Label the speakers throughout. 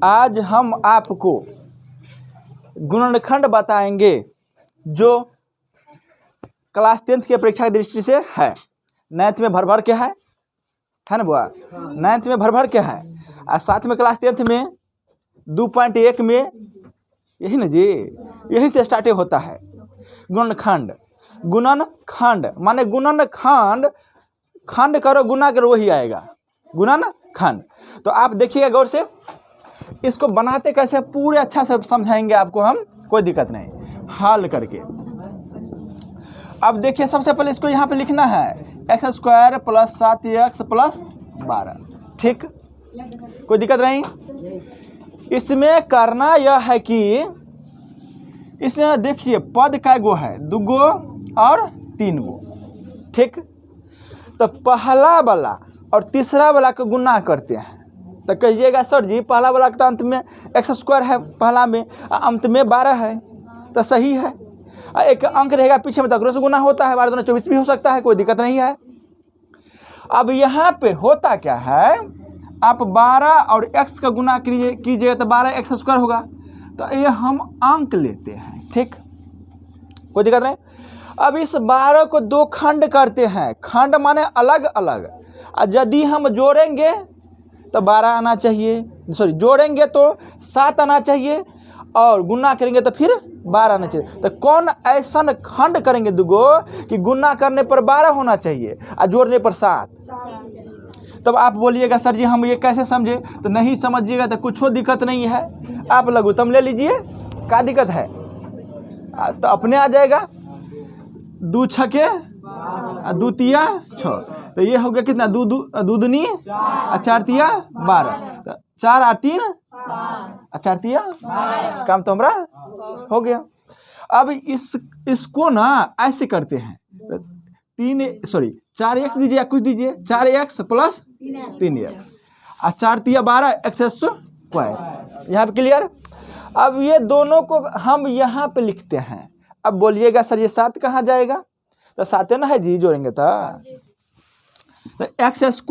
Speaker 1: आज हम आपको गुणनखंड बताएंगे जो क्लास 10th के परीक्षा की दृष्टि से है। 9th में भर भर के है ना बुआ? 9th में भर भर के है और साथ में क्लास 10th में 2.1 में यही ना जी, यही से स्टार्टिंग होता है गुणनखंड। गुणनखंड माने गुणनखंड, खंड करो गुना करो वही आएगा गुणनखंड। तो आप देखिएगा गौर से, इसको बनाते कैसे पूरे अच्छा से समझाएंगे आपको हम, कोई दिक्कत नहीं, हल करके। अब देखिए सबसे पहले इसको यहाँ पे लिखना है x² + 7x + 12, ठीक, कोई दिक्कत नहीं। इसमें करना यह है कि इसमें देखिए पद कै गो है, 2 गो और 3 गो, ठीक। तो पहला वाला और तीसरा वाला को गुना करते हैं तो कहिएगा सर जी पहला वाला तो अंत में x² है पहला में, अंत में 12 है, तो सही है। एक अंक रहेगा पीछे में तो से गुना होता है, 12 दूना 24 भी हो सकता है, कोई दिक्कत नहीं है। अब यहाँ पे होता क्या है, आप 12 और x का गुना कीजिएगा तो 12x² होगा, तो ये हम अंक लेते हैं, ठीक, कोई दिक्कत नहीं। अब इस 12 को 2 खंड करते हैं, खंड माने अलग अलग, और यदि हम जोड़ेंगे तो 12 आना चाहिए, सॉरी जोड़ेंगे तो 7 आना चाहिए और गुना करेंगे तो फिर 12 आना चाहिए। तो कौन ऐसा खंड करेंगे 2 गो कि गुना करने पर 12 होना चाहिए और जोड़ने पर 7? तब आप बोलिएगा सर जी हम ये कैसे समझे, तो नहीं समझिएगा तो कुछ दिक्कत नहीं है, आप लघुत्तम ले लीजिए, क्या दिक्कत है, तो अपने आ जाएगा। 2 छके 2 तिया 6, तो ये हो गया कितना, 2 दूनी 4 तिया 12, तो 4 और 3 4 तिया, काम तो हमारा हो गया। अब इसको ना ऐसे करते हैं, 4x दीजिए या कुछ दीजिए, 4x + 3x और 4 तिया 12 x², यहाँ पे क्लियर। अब ये दोनों को हम यहाँ पे लिखते हैं। अब बोलिएगा सर ये 7 कहाँ जाएगा, तो 7 ना है जी, जोड़ेंगे तो x² +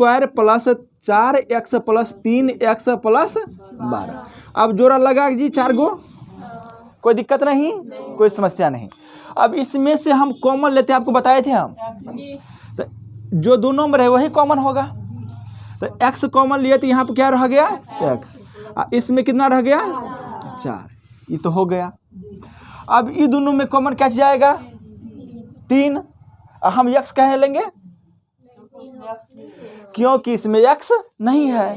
Speaker 1: 4x + 3x + 12। अब जोड़ा लगा जी 4 गो, कोई दिक्कत नहीं, कोई समस्या नहीं। अब इसमें से हम कॉमन लेते हैं, आपको बताए थे हम, तो जो दोनों में रहे वही कॉमन होगा। तो x कॉमन लिए तो यहाँ पर क्या रह गया x, इसमें कितना रह गया 4, ये तो हो गया। अब ये दोनों में कॉमन क्या जाएगा 3, हम x कहने लेंगे क्योंकि इसमें x नहीं है।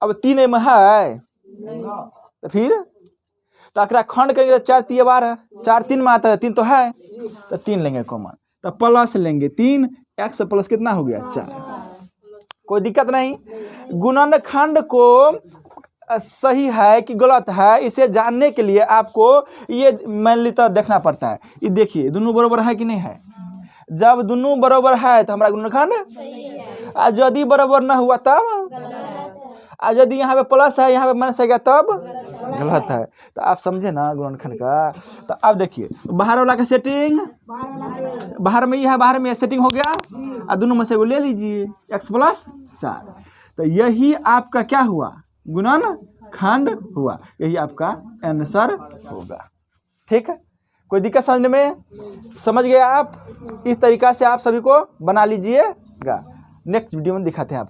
Speaker 1: अब 3 में है तो फिर तो अकरा खंड करेंगे तो 4 तिया 12, 4 3 में आता है, 3 तो है, तो 3 लेंगे कॉमन, तो प्लस लेंगे 3, x प्लस कितना हो गया 4, कोई दिक्कत नहीं। गुणनखंड को सही है कि गलत है इसे जानने के लिए आपको ये मैनलिता देखना पड़ता है। ये देखिए दोनों बराबर है कि नहीं है, जब दोनों बराबर है तो हमारा गुणनखंड सही है, और यदि बराबर ना हुआ तब, और यदि यहाँ पे प्लस है यहाँ पे माइनस है तब गलत है। तो आप समझे ना गुणनखंड का। तो अब देखिए बाहर वाला का सेटिंग, बाहर में ही है, बाहर में सेटिंग हो गया, और दोनों में से वो ले लीजिए x + 4, तो यही आपका क्या हुआ गुणनखंड हुआ, यही आपका आंसर होगा, ठीक है। कोई दिक्कत समझने में, समझ गए आप? इस तरीका से आप सभी को बना लीजिएगा। नेक्स्ट वीडियो में दिखाते हैं आपको।